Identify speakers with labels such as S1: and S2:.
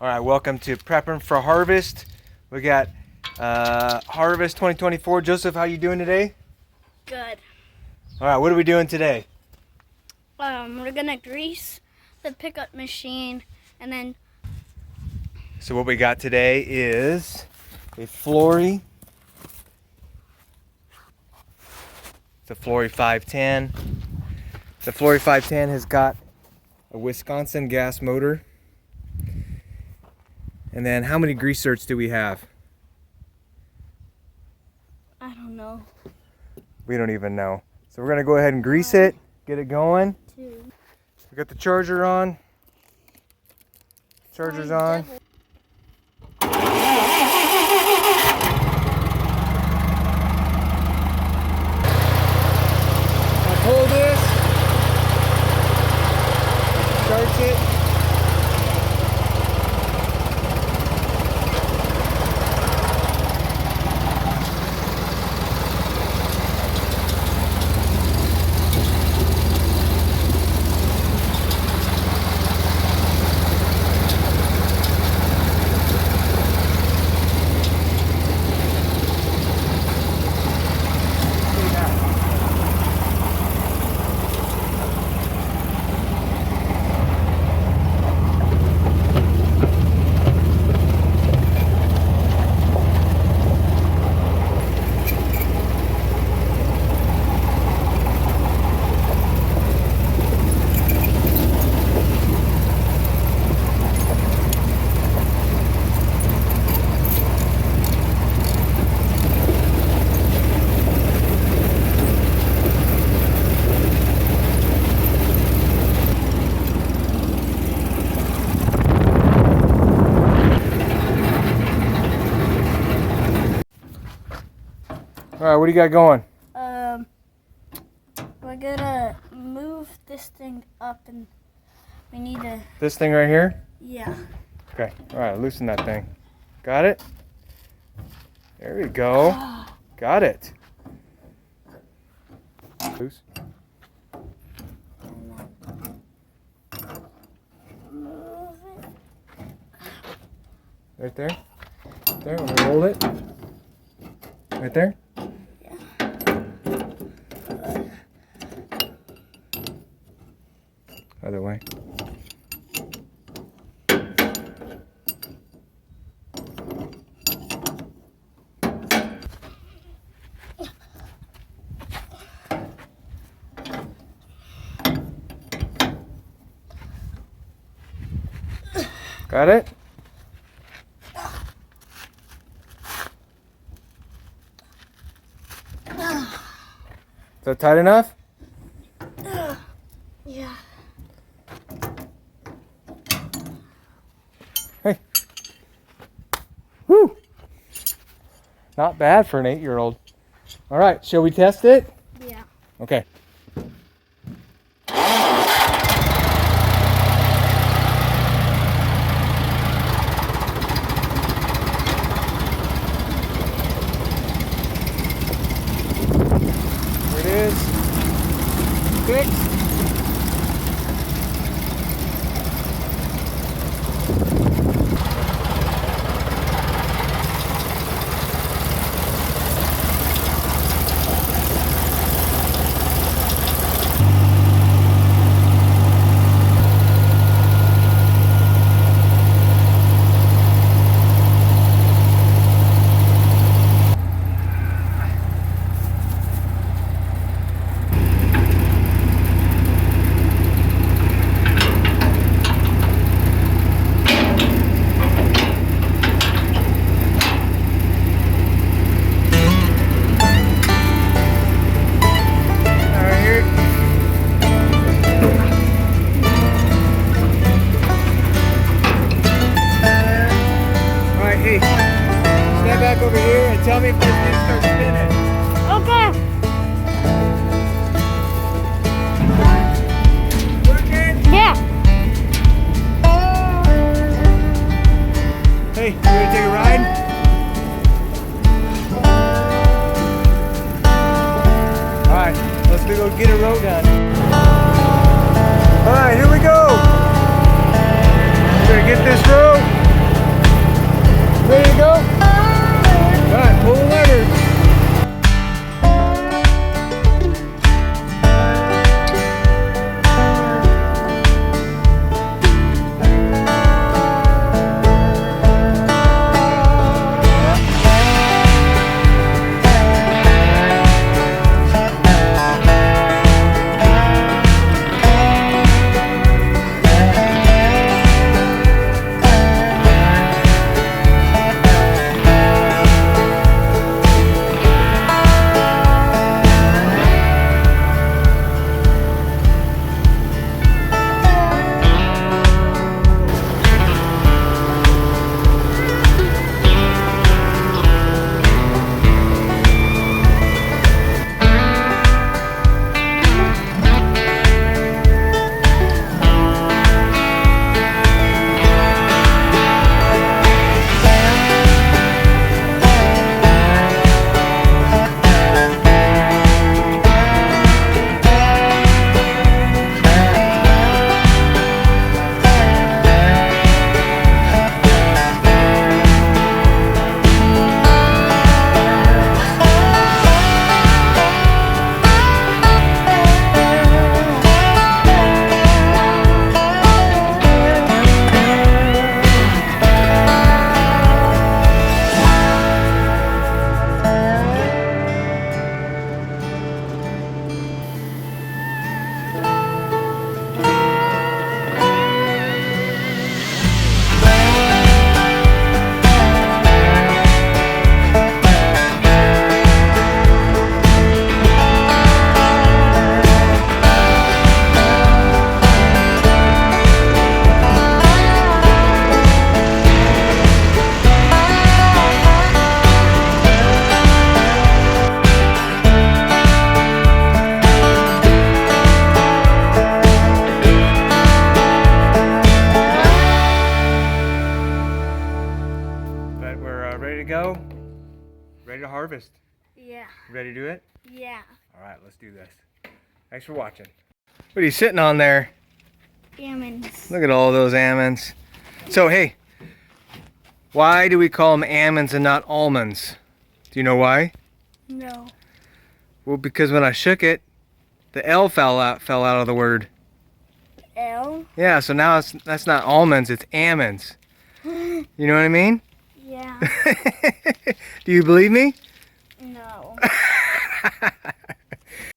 S1: Alright, welcome to Prepping for Harvest. We got Harvest 2024. Joseph, how you doing today?
S2: Good.
S1: Alright, what are we doing today?
S2: We're gonna grease the pickup machine and then...
S1: So what we got today is a Flory. It's a Flory 510. The Flory 510 has got a Wisconsin gas motor. And then how many grease zerks do we have?
S2: I don't know.
S1: We don't even know. So we're going to go ahead and grease it, get it going.
S2: 2.
S1: We got the charger on. Charger's on. Now pull this. Starts it. Alright, what do you got going?
S2: We're gonna move this thing up and we need to...
S1: This thing right here?
S2: Yeah.
S1: Okay, alright, loosen that thing. Got it? There we go. Got it. Loose.
S2: Move it.
S1: Right there? There, I'm gonna hold it. Right there? Other way. Got it? Is that tight enough?
S2: Yeah.
S1: Hey. Woo! Not bad for an 8-year-old. All right, shall we test it?
S2: Yeah.
S1: Okay. There it is. Fixed. back over here and tell me if this thing starts spinning.
S2: Okay.
S1: Working?
S2: Yeah.
S1: Hey, you ready to take a ride? Alright, let's go get a row done. Alright, here we go. We're gonna get this row. Ready to go? Alright, pull the levers. Ready to go? Ready to harvest?
S2: Yeah.
S1: Ready to do it?
S2: Yeah.
S1: Alright, let's do this. Thanks for watching. What are you sitting on there?
S2: Almonds.
S1: Look at all those almonds. So hey, why do we call them almonds and not almonds? Do you know why?
S2: No.
S1: Well, because when I shook it, the L fell out of the word.
S2: L?
S1: Yeah, so now that's not almonds, it's almonds. You know what I mean?
S2: Yeah.
S1: Do you believe me?
S2: No.